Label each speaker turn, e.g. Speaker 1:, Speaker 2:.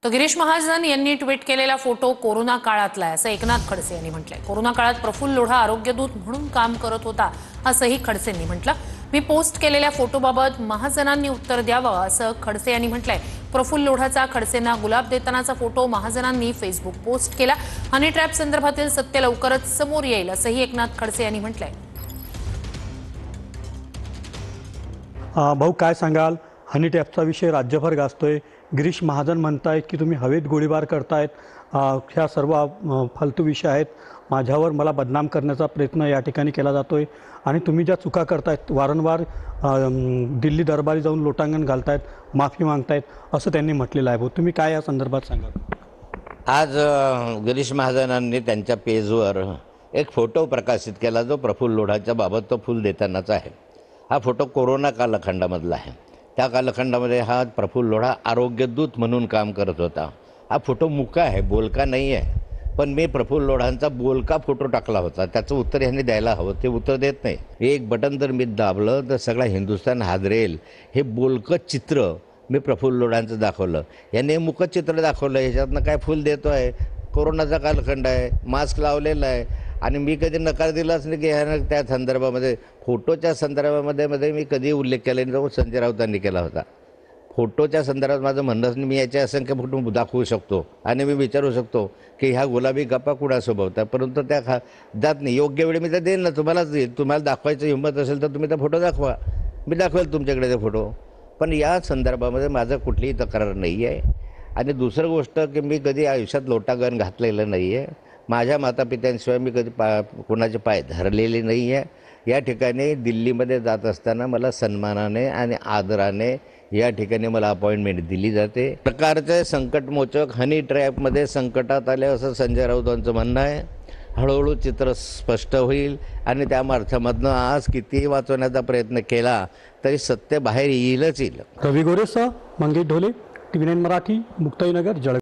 Speaker 1: तर गिरीश महाजन यांनी ट्विट केलेला फोटो कोरोना काळातला आहे असं एकनाथ खडसे यांनी म्हटलंय। कोरोना काळात प्रफुल्ल लोढा आरोग्यदूत म्हणून काम करत होता असंही खडसेंनी म्हटलं। मी पोस्ट केलेल्या फोटोबाबत महाजनांनी उत्तर द्यावं असं खडसे यांनी म्हटलंय। प्रफुल्ल लोढाचा खडसेंना गुलाब देतानाचा फोटो महाजनांनी फेसबुक पोस्ट केला। हनी ट्रॅप संदर्भातील सत्य लवकरच समोर येईल असंही एकनाथ खडसे यांनी म्हटलंय।
Speaker 2: भाऊ काय सांगाल, हनी ट्रॅपचा विषय राज्यभर गाजतोय। गिरीश महाजन म्हणतायत की तुम्ही हवेत गोळीबार करतायत, ह्या सर्व फालतू विषय आहेत, माझ्यावर मला बदनाम करण्याचा प्रयत्न या ठिकाणी केला जातोय आणि तुम्ही ज्या चुका करतायत वारंवार दिल्ली दरबारी जाऊन लोटांगण घालतायत, माफी मागतायत असं त्यांनी म्हटलेलं आहे। भाऊ तुम्ही काय या संदर्भात सांगाल?
Speaker 3: आज गिरीश महाजनांनी त्यांच्या पेजवर एक फोटो प्रकाशित केला जो प्रफुल्ल लोढाच्या बाबत तो फुल देतानाचा आहे। हा फोटो कोरोना कालखंडामधला आहे। त्या कालखंडामध्ये हा प्रफुल्ल लोढा आरोग्यदूत म्हणून काम करत होता। हा फोटो मुका आहे, बोलका नाही आहे, पण मी प्रफुल्ल लोढांचा बोलका फोटो टाकला होता, त्याचं उत्तर ह्यांनी द्यायला हवं, ते उत्तर देत नाही। एक बटन जर मी दाबलं तर सगळा हिंदुस्थान हादरेल हे बोलकं चित्र मी प्रफुल्ल लोढांचं दाखवलं, यांनी मुकं चित्र दाखवलं। ह्याच्यातनं काय फुल देतो आहे, कोरोनाचा कालखंड आहे, मास्क लावलेला आहे आणि मी कधी नकार दिलाच नाही की ह्यानं त्या संदर्भामध्ये फोटोच्या संदर्भामध्ये मी कधी उल्लेख केला नाही, संजय राऊतांनी केला होता। फोटोच्या संदर्भात माझं म्हणणंच नाही, मी याचे असंख्य फोटो दाखवू शकतो आणि मी विचारू शकतो की ह्या गुलाबी गप्पा कुणासोबत आहे, परंतु त्या जात नाही। योग्य वेळी मी तर देईन ना, तुम्हालाच देईल। तुम्हाला दाखवायची हिंमत असेल तर तुम्ही तो फोटो दाखवा, मी दाखवेल तुमच्याकडे ते फोटो, पण या संदर्भामध्ये माझं कुठलीही तक्रार नाही आहे। आणि दुसरं गोष्ट की मी कधी आयुष्यात लोटांगण घातलेलं नाही आहे, माझ्या मातापित्यांशिवाय मी कधी कोणाचे पाय धरलेले नाही आहे। या ठिकाणी दिल्लीमध्ये जात असताना मला सन्मानाने आणि आदराने या ठिकाणी मला अपॉइंटमेंट दिली जाते। प्रकारचे संकटमोचक हनी ट्रॅपमध्ये संकटात आले असं संजय राऊतांचं म्हणणं आहे। हळूहळू चित्र स्पष्ट होईल आणि त्या माध्यमातून आज कितीही वाचवण्याचा प्रयत्न केला तरी सत्य बाहेर येईलच येईल।
Speaker 2: रवी गोरेसह मंगेश ढोले, TV9 मराठी, मुक्ताईनगर, जळगाव।